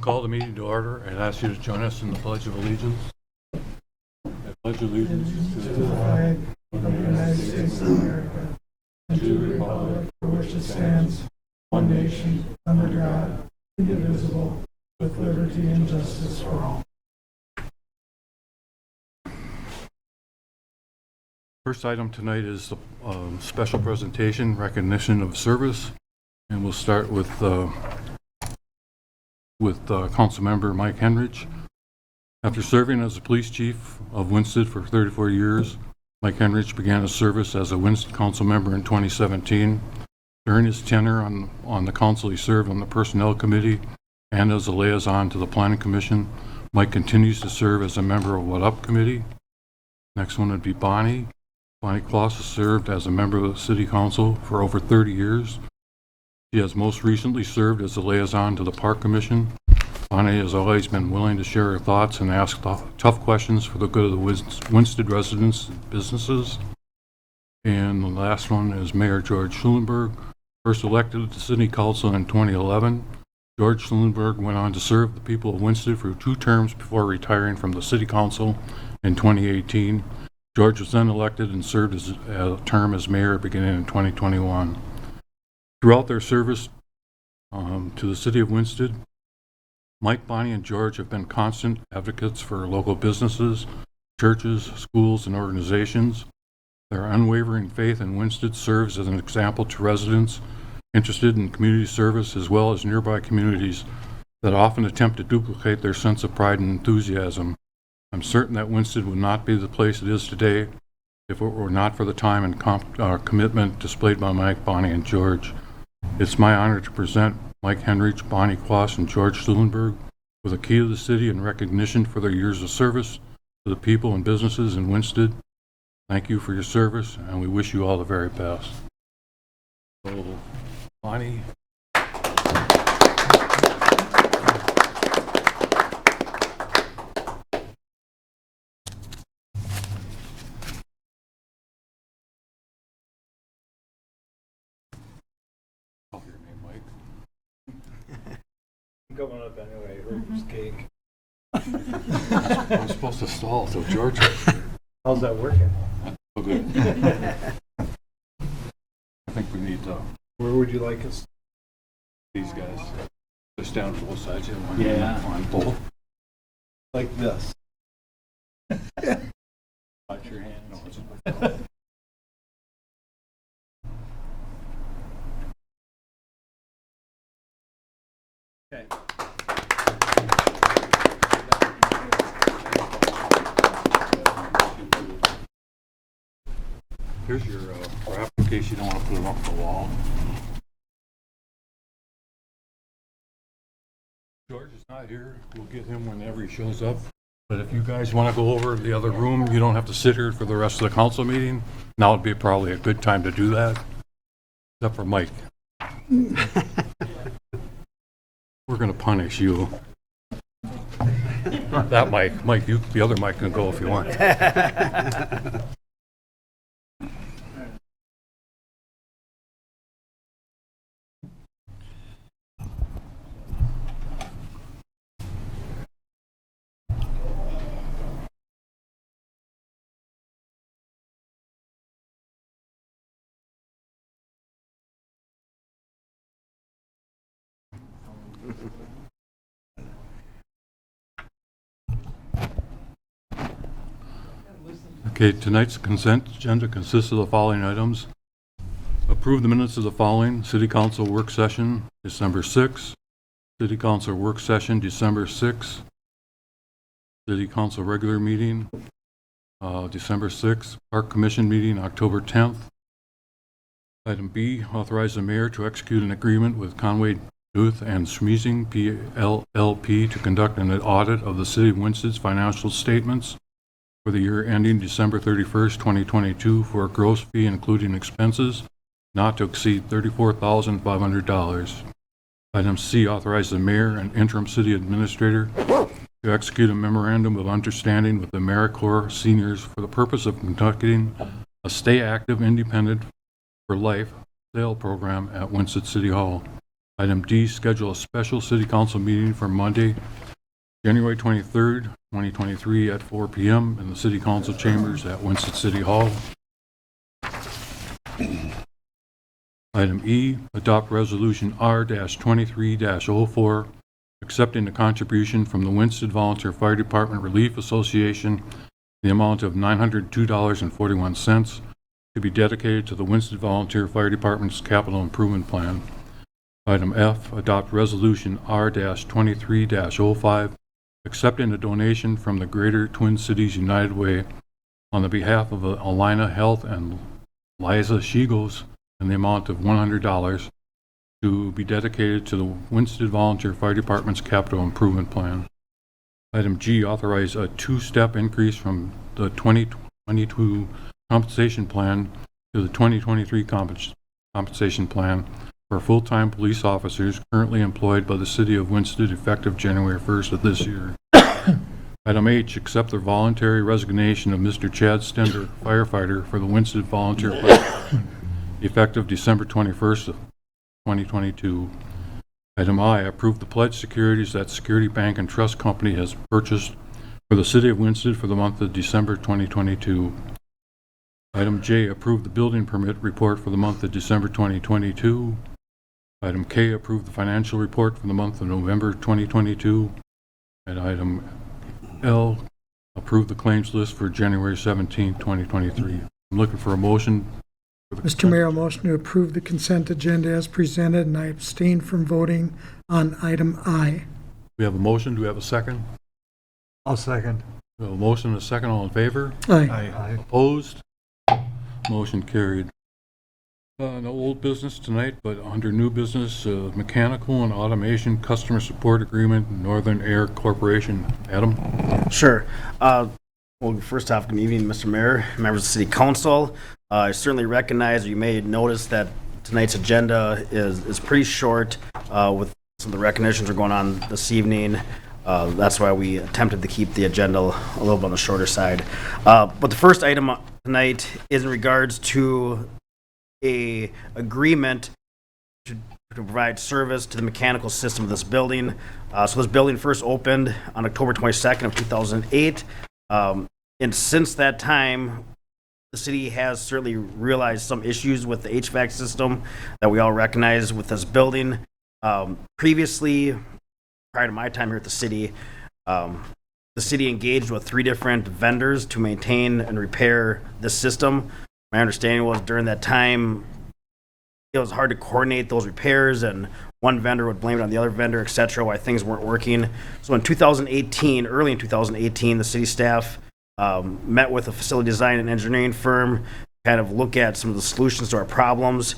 Call the meeting to order and ask you to join us in the Pledge of Allegiance. I pledge allegiance to the flag of the United States of America and to the republic for which it stands, one nation, under God, indivisible, with liberty and justice for all. First item tonight is the special presentation, recognition of service, and we'll start with Councilmember Mike Henrich. After serving as the police chief of Winsted for 34 years, Mike Henrich began his service as a Winsted council member in 2017. During his tenure on the council, he served on the Personnel Committee and as a liaison to the Planning Commission. Mike continues to serve as a member of What Up Committee. Next one would be Bonnie. Bonnie Kloss has served as a member of the City Council for over 30 years. She has most recently served as a liaison to the Park Commission. Bonnie has always been willing to share her thoughts and ask tough questions for the good of the Winsted residents and businesses. And the last one is Mayor George Schulenberg, first elected to City Council in 2011. George Schulenberg went on to serve the people of Winsted for 2 terms before retiring from the City Council in 2018. George was then elected and served a term as mayor beginning in 2021. Throughout their service to the City of Winsted, Mike, Bonnie, and George have been constant advocates for local businesses, churches, schools, and organizations. Their unwavering faith in Winsted serves as an example to residents interested in community service as well as nearby communities that often attempt to duplicate their sense of pride and enthusiasm. I'm certain that Winsted would not be the place it is today if it were not for the time and commitment displayed by Mike, Bonnie, and George. It's my honor to present Mike Henrich, Bonnie Kloss, and George Schulenberg with a key to the city in recognition for their years of service to the people and businesses in Winsted. Thank you for your service, and we wish you all the very best. So, Bonnie. Going up anyway, Rivers cake. I'm supposed to stall till George. How's that working? Oh, good. I think we need Where would you like us? these guys. Just down both sides. Yeah. On both. Like this. Watch your hand. No, it's Okay. Here's your wrap in case you don't want to put it up the wall. George is not here. We'll get him whenever he shows up. But if you guys want to go over to the other room, you don't have to sit here for the rest of the council meeting. Now would be probably a good time to do that. Except for Mike. We're going to punish you. That Mike. Mike, the other Mike can go if you want. Okay, tonight's consent agenda consists of the following items. Approve the minutes of the following: City Council work session, December 6th. City Council work session, December 6th. City Council regular meeting, December 6th. Park Commission meeting, October 10th. Item B, authorize the mayor to execute an agreement with Conway Duth and Schmeezing PLLP to conduct an audit of the City of Winsted's financial statements for the year ending December 31st, 2022 for a gross fee including expenses not to exceed $34,500. Item C, authorize the mayor and interim city administrator to execute a memorandum of understanding with the AmeriCorps seniors for the purpose of conducting a Stay Active Independent for Life sale program at Winsted City Hall. Item D, schedule a special city council meeting for Monday, January 23rd, 2023 at 4 p.m. in the city council chambers at Winston City Hall. Item E, adopt resolution R-23-04, accepting the contribution from the Winston Volunteer Fire Department Relief Association, the amount of $902.41 to be dedicated to the Winston Volunteer Fire Department's capital improvement plan. Item F, adopt resolution R-23-05, accepting a donation from the Greater Twin Cities United Way on the behalf of Alina Health and Liza Shigos in the amount of $100 to be dedicated to the Winston Volunteer Fire Department's capital improvement plan. Item G, authorize a two-step increase from the 2022 compensation plan to the 2023 compensation plan for full-time police officers currently employed by the city of Winston effective January 1st of this year. Item H, accept the voluntary resignation of Mr. Chad Stender, firefighter for the Winston Volunteer Fire Department, effective December 21st of 2022. Item I, approve the pledged securities that Security Bank and Trust Company has purchased for the city of Winston for the month of December 2022. Item J, approve the building permit report for the month of December 2022. Item K, approve the financial report for the month of November 2022. And item L, approve the claims list for January 17, 2023. I'm looking for a motion. Mr. Mayor, I'll motion to approve the consent agenda as presented, and I abstain from voting on item I. We have a motion. Do we have a second? I'll second. We have a motion and a second. All in favor? Aye. Opposed? Motion carried. No old business tonight, but under new business, mechanical and automation customer support agreement, Northern Air Corporation. Adam? Sure. Well, first off, good evening, Mr. Mayor, members of the City Council. I certainly recognize, or you may notice, that tonight's agenda is pretty short with some of the recognitions that are going on this evening. That's why we attempted to keep the agenda a little bit on the shorter side. But the first item tonight is in regards to a agreement to provide service to the mechanical system of this building. So this building first opened on October 22nd of 2008. And since that time, the city has certainly realized some issues with the HVAC system that we all recognize with this building. Previously, prior to my time here at the city engaged with 3 different vendors to maintain and repair this system. My understanding was during that time, it was hard to coordinate those repairs, and one vendor would blame it on the other vendor, et cetera, why things weren't working. So in 2018, early in 2018, the city staff met with a facility design and engineering firm, kind of look at some of the solutions to our problems.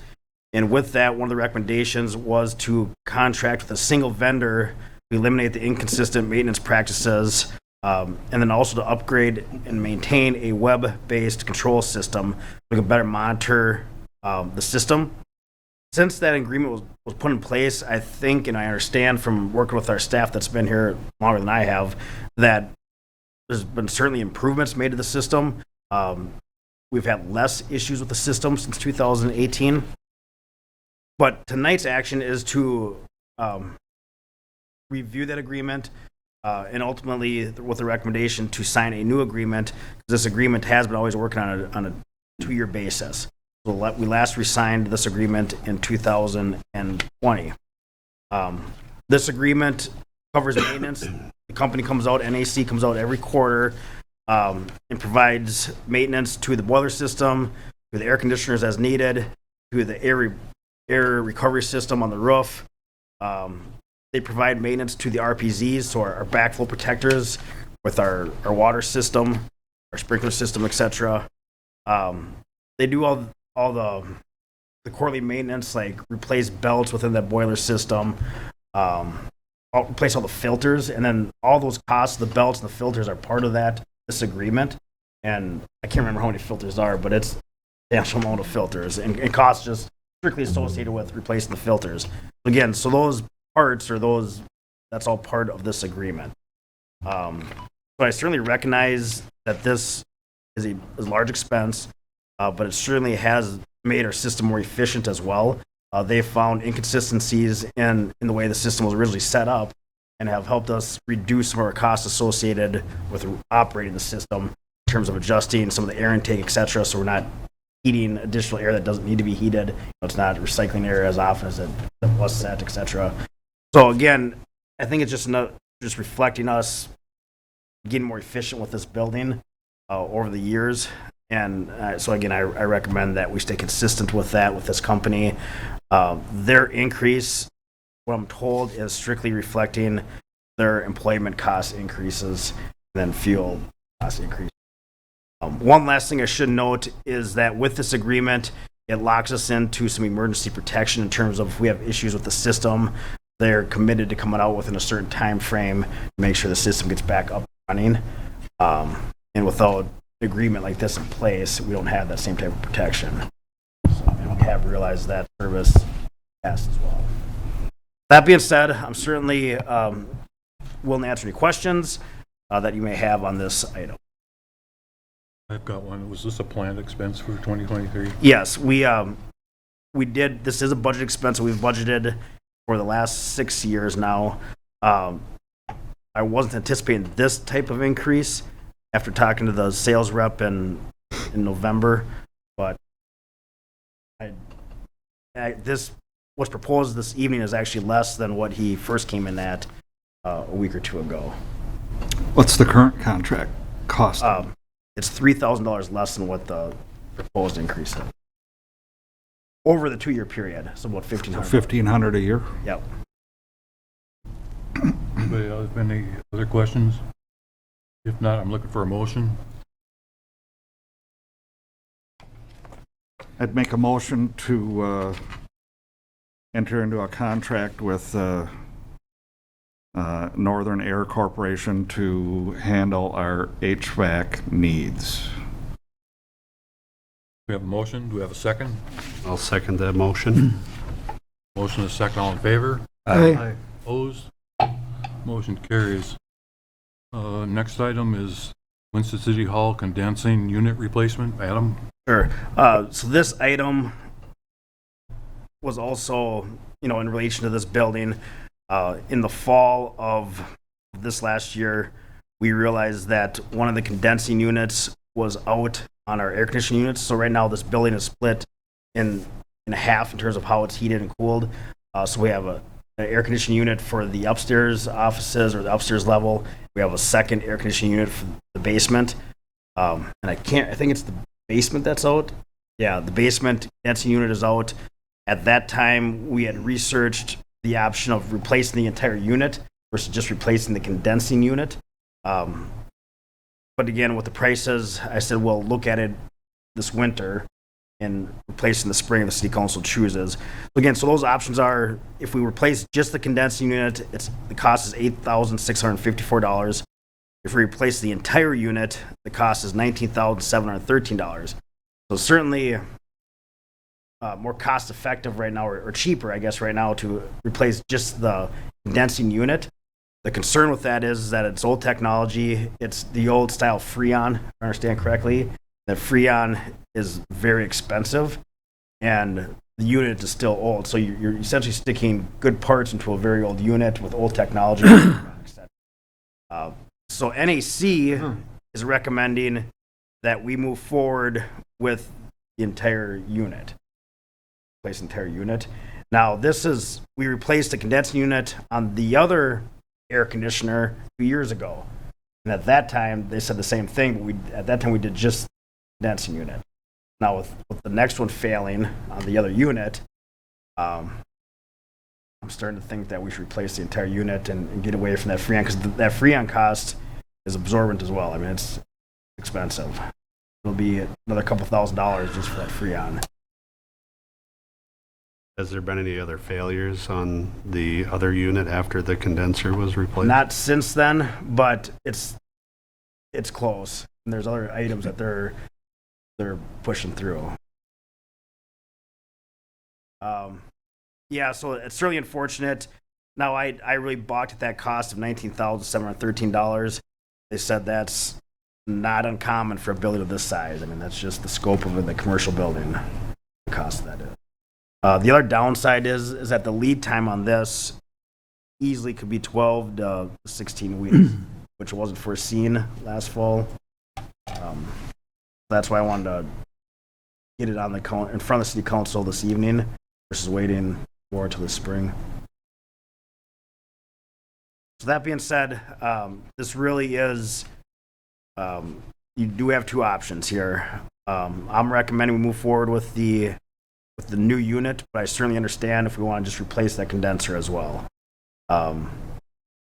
And with that, one of the recommendations was to contract with a single vendor to eliminate the inconsistent maintenance practices, and then also to upgrade and maintain a web-based control system so we can better monitor the system. Since that agreement was put in place, I think, and I understand from working with our staff that's been here longer than I have, that there's been certainly improvements made to the system. We've had less issues with the system since 2018. But tonight's action is to review that agreement and ultimately with the recommendation to sign a new agreement. This agreement has been always working on a 2-year basis. So we last re-signed this agreement in 2020. This agreement covers maintenance. The company comes out, NAC comes out every quarter and provides maintenance to the boiler system, to the air conditioners as needed, to the air recovery system on the roof. They provide maintenance to the RPZs, so our backflow protectors with our water system, our sprinkler system, etc. They do all the quarterly maintenance, like replace belts within that boiler system, replace all the filters, and then all those costs, the belts and the filters are part of this agreement. And I can't remember how many filters are, but it's the actual amount of filters, and costs just strictly associated with replacing the filters. Again, so those parts that's all part of this agreement. So I certainly recognize that this is a large expense, but it certainly has made our system more efficient as well. They found inconsistencies in the way the system was originally set up and have helped us reduce some of our costs associated with operating the system in terms of adjusting some of the air intake, et cetera, so we're not heating additional air that doesn't need to be heated. It's not recycling air as often as it was set, et cetera. So again, I think it's just reflecting us getting more efficient with this building over the years. And so again, I recommend that we stay consistent with that with this company. Their increase, what I'm told, is strictly reflecting their employment cost increases and then fuel cost increases. One last thing I should note is that with this agreement, it locks us into some emergency protection in terms of if we have issues with the system, they're committed to coming out within a certain time frame to make sure the system gets back up and running. And without an agreement like this in place, we don't have that same type of protection. So, and we have realized that service passed as well. That being said, I'm certainly willing to answer any questions that you may have on this item. I've got one. Was this a planned expense for 2023? Yes, we did. This is a budget expense that we've budgeted for the last 6 years now. I wasn't anticipating this type of increase after talking to the sales rep in November, but this what's proposed this evening is actually less than what he first came in at a week or two ago. What's the current contract cost? It's $3,000 less than what the proposed increase is over the 2-year period. So about $1,500. $1,500 a year? Yep. Anybody else have any other questions? If not, I'm looking for a motion. I'd make a motion to enter into a contract with Northern Air Corporation to handle our HVAC needs. We have a motion. Do we have a second? I'll second that motion. Motion is second. All in favor? Aye. Opposed? Motion carries. Next item is Winston City Hall condensing unit replacement. Adam? Sure. So this item was also, in relation to this building. In the fall of this last year, we realized that one of the condensing units was out on our air conditioning units. So right now, this building is split in half in terms of how it's heated and cooled. So we have an air conditioning unit for the upstairs offices or the upstairs level. We have a second air conditioning unit for the basement. And I think it's the basement that's out. Yeah, the basement condensing unit is out. At that time, we had researched the option of replacing the entire unit versus just replacing the condensing unit. But again, with the prices, I said, well, look at it this winter and replace in the spring if the city council chooses. Again, so those options are, if we replace just the condensing unit, the cost is $8,654. If we replace the entire unit, the cost is $19,713. So certainly more cost effective right now, or cheaper, I guess, right now to replace just the condensing unit. The concern with that is that it's old technology. It's the old style Freon, if I understand correctly. The Freon is very expensive and the unit is still old. So you're essentially sticking good parts into a very old unit with old technology. So NAC is recommending that we move forward with the entire unit. Replace the entire unit. Now we replaced the condensing unit on the other air conditioner 2 years ago. And at that time, they said the same thing, but at that time we did just the condensing unit. Now with the next one failing on the other unit, I'm starting to think that we should replace the entire unit and get away from that Freon, because that Freon cost is absorbent as well. I mean, it's expensive. It'll be another couple $1,000s just for that Freon. Has there been any other failures on the other unit after the condenser was replaced? Not since then, but it's close. And there's other items that they're pushing through. Yeah, so it's certainly unfortunate. Now, I really balked at that cost of $19,713. They said that's not uncommon for a building of this size. I mean, that's just the scope of the commercial building, the cost of that is. The other downside is that the lead time on this easily could be 12 to 16 weeks, which wasn't foreseen last fall. That's why I wanted to get it on the in front of the city council this evening versus waiting more till the spring. So that being said, this really is, you do have two options here. I'm recommending we move forward with the new unit, but I certainly understand if we want to just replace that condenser as well.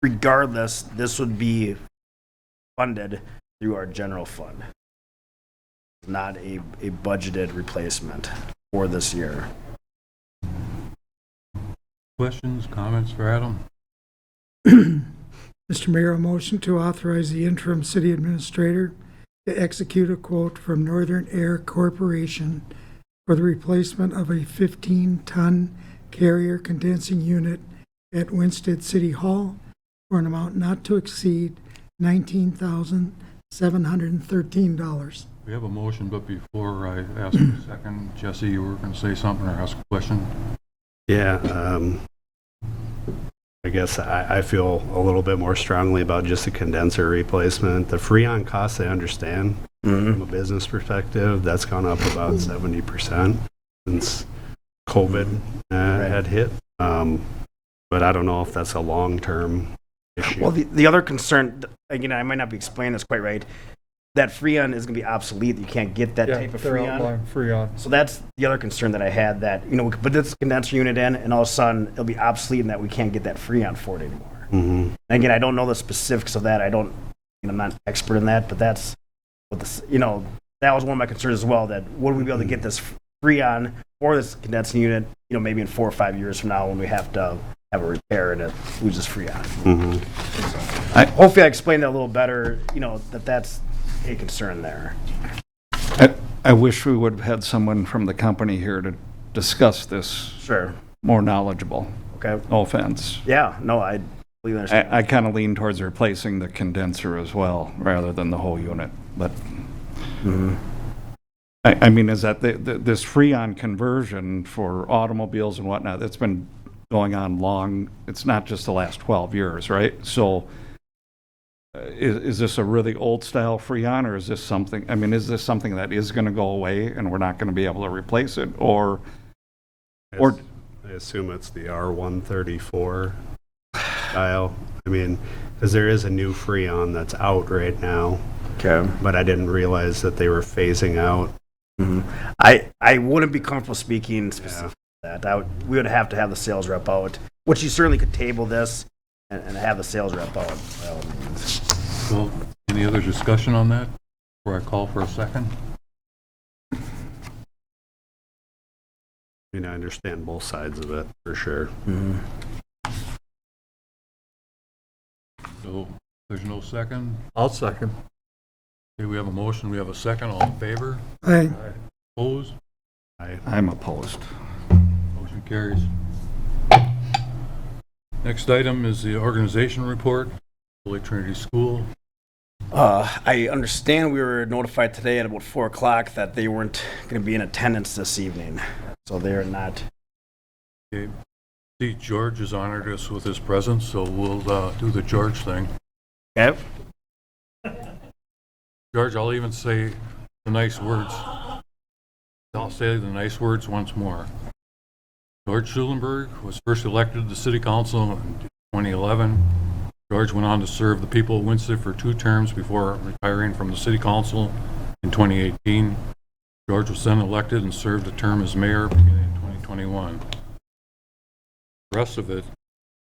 Regardless, this would be funded through our general fund, not a budgeted replacement for this year. Questions, comments for Adam? Mr. Mayor, a motion to authorize the interim city administrator to execute a quote from Northern Air Corporation for the replacement of a 15-ton carrier condensing unit at Winsted City Hall for an amount not to exceed $19,713. We have a motion, but before I ask for a second, Jesse, you were going to say something or ask a question? Yeah, I guess I feel a little bit more strongly about just the condenser replacement. The Freon costs, I understand. From a business perspective, that's gone up about 70% since COVID had hit. But I don't know if that's a long-term issue. Well, the other concern, again, I might not be explaining this quite right, that Freon is going to be obsolete. You can't get that type of Freon. So that's the other concern that I had, that, we could put this condenser unit in and all of a sudden it'll be obsolete and that we can't get that Freon for it anymore. And again, I don't know the specifics of that. I'm not an expert in that, but that's what that was one of my concerns as well, that would we be able to get this Freon for this condensing unit, maybe in 4 or 5 years from now when we have to have a repair and it loses Freon. Hopefully I explained that a little better, that's a concern there. I wish we would have had someone from the company here to discuss this, Sure. more knowledgeable. Okay. No offense. Yeah, no, I completely understand. I kind of lean towards replacing the condenser as well, rather than the whole unit, but I mean, is that this Freon conversion for automobiles and whatnot, that's been going on long, it's not just the last 12 years, right? So is this a really old style Freon, or is this something that is going to go away and we're not going to be able to replace it, or I assume it's the R134 style. I mean, because there is a new Freon that's out right now, Okay. but I didn't realize that they were phasing out. I wouldn't be comfortable speaking specifically to that. We would have to have the sales rep out, which you certainly could table this and have the sales rep out by all means. Well, any other discussion on that before I call for a second? I mean, I understand both sides of it for sure. So there's no second. I'll second. Okay, we have a motion, we have a second. All in favor? Aye. Opposed? I'm opposed. Motion carries. Next item is the organization report, Holy Trinity School. I understand we were notified today at about 4 o'clock that they weren't going to be in attendance this evening, so they're not. Okay. See, George has honored us with his presence, so we'll do the George thing. Okay. George, I'll even say the nice words. I'll say the nice words once more. George Schulenberg was first elected to the city council in 2011. George went on to serve the people of Winsted for 2 terms before retiring from the city council in 2018. George was then elected and served a term as mayor beginning in 2021. The rest of it,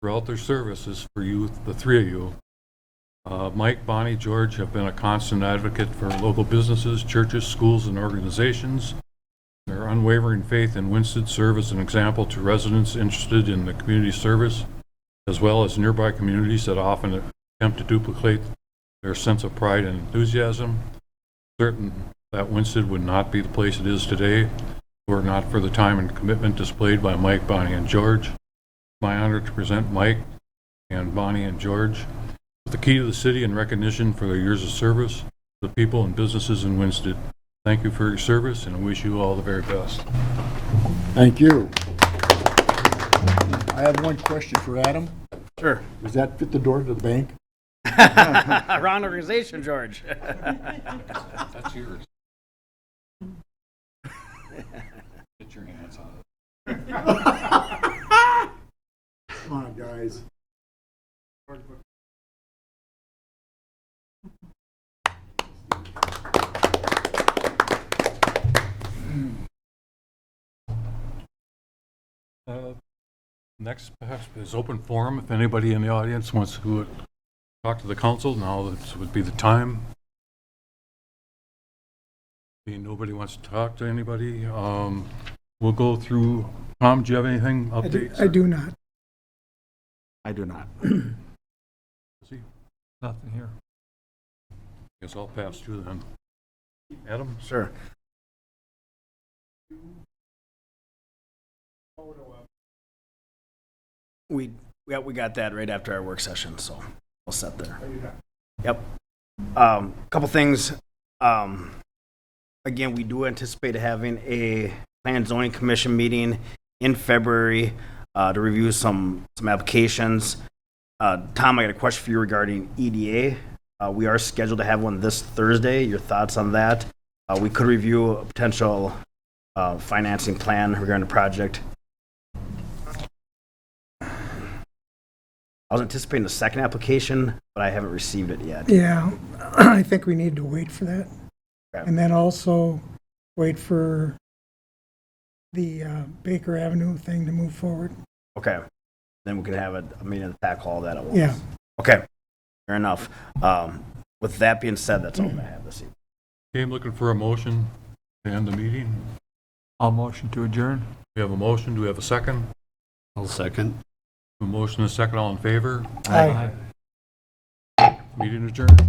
throughout their services for you, the 3 of you, Mike, Bonnie, George have been a constant advocate for local businesses, churches, schools, and organizations. Their unwavering faith in Winsted serve as an example to residents interested in the community service, as well as nearby communities that often attempt to duplicate their sense of pride and enthusiasm. Certain that Winsted would not be the place it is today were it not for the time and commitment displayed by Mike, Bonnie, and George. It's my honor to present Mike and Bonnie and George with the key to the city in recognition for their years of service to the people and businesses in Winsted. Thank you for your service, and I wish you all the very best. Thank you. I have one question for Adam. Sure. Does that fit the door to the bank? Wrong organization, George. That's yours. Get your hands on it. Come on, guys. Next perhaps is open forum. If anybody in the audience wants to talk to the council, now this would be the time. If nobody wants to talk to anybody, we'll go through. Tom, do you have anything updates? I do not. I do not. Nothing here. Guess I'll pass through then. Adam? Sure. We got that right after our work session, so we'll set there. Yep. Couple things. Again, we do anticipate having a Plan and Zoning Commission meeting in February to review some applications. Tom, I got a question for you regarding EDA. We are scheduled to have one this Thursday. Your thoughts on that? We could review a potential financing plan regarding the project. I was anticipating a second application, but I haven't received it yet. Yeah, I think we need to wait for that. Okay. And then also wait for the Baker Avenue thing to move forward. Okay. Then we can have a meeting to tackle all that at once. Yeah. Okay. Fair enough. With that being said, that's all I have this evening. Okay, I'm looking for a motion to end the meeting. I'll motion to adjourn. We have a motion. Do we have a second? I'll second. A motion and a second. All in favor? Aye. Meeting adjourned.